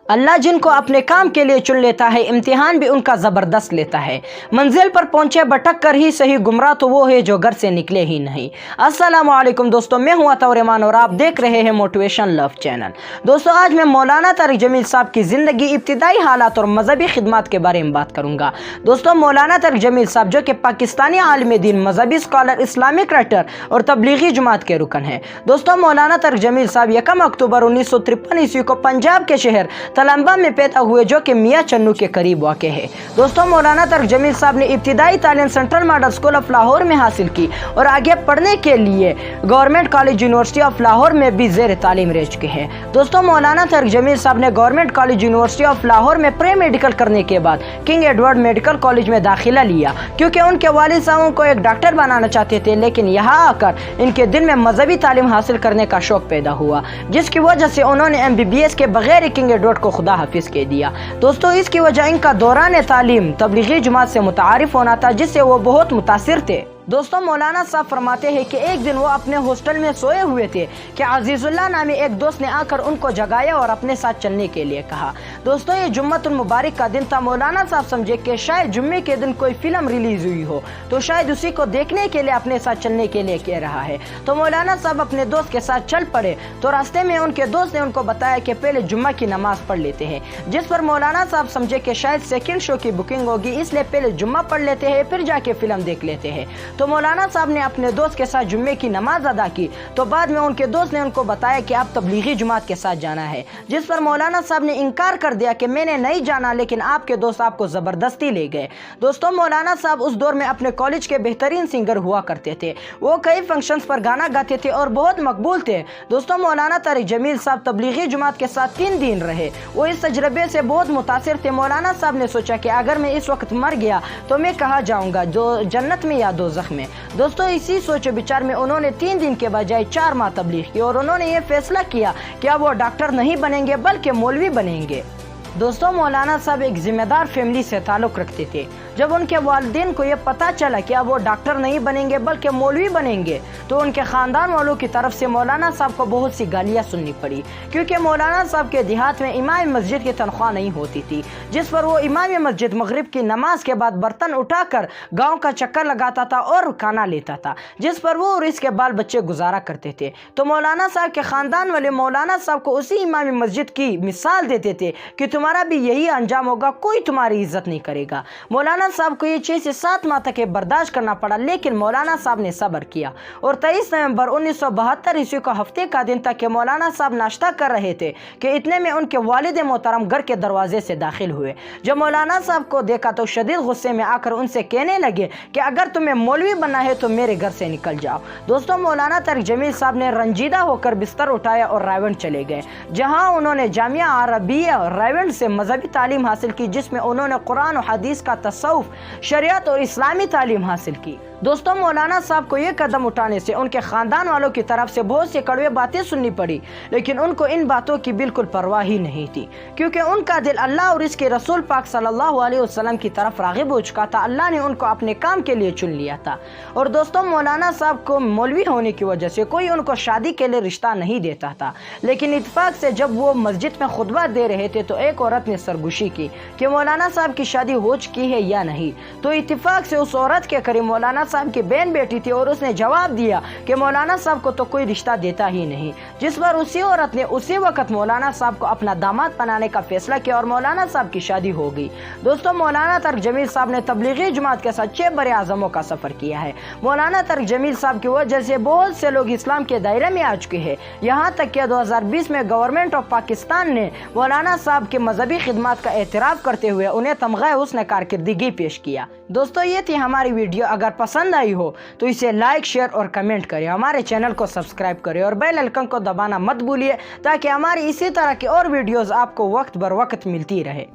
अल्लाह जिनको अपने काम के लिए चुन लेता है, इम्तिहान भी उनका ज़बरदस्त लेता है। मंजिल पर पहुंचे भटक कर ही सही, गुमराह तो वो है जो घर से निकले ही नहीं। अस्सलामु अलैकुम दोस्तों, मैं हूं अतौर रहमान और आप देख रहे हैं मोटिवेशन लव चैनल। दोस्तों, आज मैं मौलाना तारिक जमील साहब की ज़िंदगी, इब्तिदाई हालात और मजहबी खिदमत के बारे में बात करूँगा। दोस्तों, मौलाना तारिक जमील साहब जो कि पाकिस्तानी आलिम दीन, मजहबी स्कॉलर, इस्लामिक राइटर और तबलीगी जमात के रुकन हैं। दोस्तों, मौलाना तारिक जमील साहब 1 अक्टूबर 1953 ईस्वी को पंजाब के शहर तलंबा में पैदा हुए, जो कि मियाँ चन्नू के करीब वाक़े है। दोस्तों, मौलाना तारिक जमील साहब ने इब्तिदाई तालीम central model school of Lahore में हासिल की और आगे पढ़ने के लिए government college university of Lahore में भी ज़ेर तालीम रह चुके हैं। दोस्तों, मौलाना तारिक जमील साहब ने government college university of Lahore में प्री मेडिकल करने के बाद किंग एडवर्ड मेडिकल कॉलेज में दाखिला लिया, क्योंकि उनके वालिद साहब को एक डॉक्टर बनाना चाहते थे। लेकिन यहाँ आकर इनके दिल में मजहबी तालीम हासिल करने का शौक पैदा हुआ, जिसकी वजह से उन्होंने MBBS के बगैर किंग एडवर्ड को खुदा हाफिज के दिया। दोस्तों, इसकी वजह इनका दौरान तालीम तबलीगी जमात से मुतारिफ होना था, जिससे वो बहुत मुतासिर थे। दोस्तों, मौलाना साहब फरमाते हैं कि एक दिन वो अपने हॉस्टल में सोए हुए थे कि अजीजुल्लाह नामी एक दोस्त ने आकर उनको जगाया और अपने साथ चलने के लिए कहा। दोस्तों, ये जुम्मतुल मुबारक का दिन था। मौलाना साहब समझे कि शायद जुम्मे के दिन कोई फिल्म रिलीज हुई हो, तो शायद उसी को देखने के लिए अपने साथ चलने के लिए कह रहा है। तो मौलाना साहब अपने दोस्त के साथ चल पड़े। तो रास्ते में उनके दोस्त ने उनको बताया कि पहले जुम्मा की नमाज पढ़ लेते हैं, जिस पर मौलाना साहब समझे कि शायद सेकंड शो की बुकिंग होगी, इसलिए पहले जुम्मा पढ़ लेते हैं, फिर जाके फिल्म देख लेते हैं। तो मौलाना साहब ने अपने दोस्त के साथ जुम्मे की नमाज अदा की। तो बाद में उनके दोस्त ने उनको बताया कि आप तबलीगी जमात के साथ जाना है, जिस पर मौलाना साहब ने इनकार कर दिया कि मैंने नहीं जाना, लेकिन आपके दोस्त आपको जबरदस्ती ले गए। दोस्तों, मौलाना साहब उस दौर में अपने कॉलेज के बेहतरीन सिंगर हुआ करते थे। वो कई फंक्शंस पर गाना गाते थे और बहुत मकबूल थे। दोस्तों, मौलाना तारिक जमील साहब तबलीगी जमात के साथ 3 दिन रहे। वो इस तजर्बे से बहुत मुतासिर थे। मौलाना साहब ने सोचा कि अगर मैं इस वक्त मर गया तो मैं कहाँ जाऊँगा, जो जन्नत में या दोज़ख में। दोस्तों, इसी सोच विचार में उन्होंने 3 दिन के बजाय 4 माह तबलीग की और उन्होंने ये फैसला किया कि अब वो डॉक्टर नहीं बनेंगे बल्कि मौलवी बनेंगे। दोस्तों, मौलाना साहब एक जिम्मेदार फैमिली से ताल्लुक़ रखते थे। जब उनके वालिदैन को यह पता चला कि अब वो डॉक्टर नहीं बनेंगे बल्कि मौलवी बनेंगे, तो उनके ख़ानदान वालों की तरफ से मौलाना साहब को बहुत सी गालियाँ सुननी पड़ी, क्योंकि मौलाना साहब के देहात में इमाम मस्जिद की तनख्वाह नहीं होती थी, जिस पर वो इमाम मस्जिद मगरिब की नमाज के बाद बर्तन उठाकर गाँव का चक्कर लगाता था और खाना लेता था, जिस पर वो और इसके बाल बच्चे गुजारा करते थे। तो मौलाना साहब के ख़ानदान वाले मौलाना साहब को उसी इमाम मस्जिद की मिसाल देते थे कि तुम्हारा भी यही अंजाम होगा, कोई तुम्हारी इज्जत नहीं करेगा। मौलाना साहब को ये 6 से 7 माह तक बर्दाश्त करना पड़ा, लेकिन मौलाना साहब ने सब्र किया और 23 नवंबर 1972 ईस्वी को हफ्ते का दिन था कि मौलाना साहब नाश्ता कर रहे थे कि इतने में उनके वालिद मोहतरम घर के दरवाजे से दाखिल हुए। जब मौलाना साहब को देखा तो शदीद गुस्से में आकर उनसे कहने लगे कि अगर तुम्हें मौलवी बनना है तो मेरे घर से निकल जाओ। दोस्तों, मौलाना तारिक जमील साहब ने रंजीदा होकर बिस्तर उठाया और रायवंड चले गए, जहाँ उन्होंने जामिया अरबिया रायवंड से मजहबी तालीम हासिल की, जिसमें उन्होंने कुरान और हदीस का तसव्वुफ, शरीयत और इस्लामी तालीम हासिल की। दोस्तों, मौलाना साहब को ये कदम उठाने से उनके ख़ानदान वालों की तरफ से बहुत सी कड़वे बातें सुननी पड़ी, लेकिन उनको इन बातों की बिल्कुल परवाह ही नहीं थी, क्योंकि उनका दिल अल्लाह और इसके रसूल पाक सल्लल्लाहु अलैहि वसल्लम की तरफ राग़िब हो चुका था। अल्लाह ने उनको अपने काम के लिए चुन लिया था। और दोस्तों, मौलाना साहब को मौलवी होने की वजह से कोई उनको शादी के लिए रिश्ता नहीं देता था, लेकिन इत्तेफाक से जब वो मस्जिद में खुतबा दे रहे थे तो एक औरत ने सरगोशी की कि मौलाना साहब की शादी हो चुकी है या नहीं। तो इत्तेफाक से उस औरत के करीब मौलाना साहब की बहन बेटी थी और उसने जवाब दिया कि मौलाना साहब को तो कोई रिश्ता देता ही नहीं, जिस पर उसी औरत ने उसी वक्त मौलाना साहब को अपना दामाद बनाने का फैसला किया और मौलाना साहब की शादी हो गई। दोस्तों, मौलाना तारिक जमील साहब ने तबलीगी जमात के साथ 6 बड़े आज़मों का सफर किया है। मौलाना तारिक जमील साहब की वजह से बहुत से लोग इस्लाम के दायरे में आ चुके हैं। यहाँ तक कि 2020 में गवर्नमेंट ऑफ पाकिस्तान ने मौलाना साहब के मजहबी खिदमत का एतराफ़ करते हुए उन्हें तमग़ा हुस्न कारकर्दगी पेश किया। दोस्तों, ये थी हमारी वीडियो। अगर पसंद आई हो तो इसे लाइक, शेयर और कमेंट करें। हमारे चैनल को सब्सक्राइब करें और बेल आइकन को दबाना मत भूलिए, ताकि हमारी इसी तरह की और वीडियोस आपको वक्त बर वक्त मिलती रहे।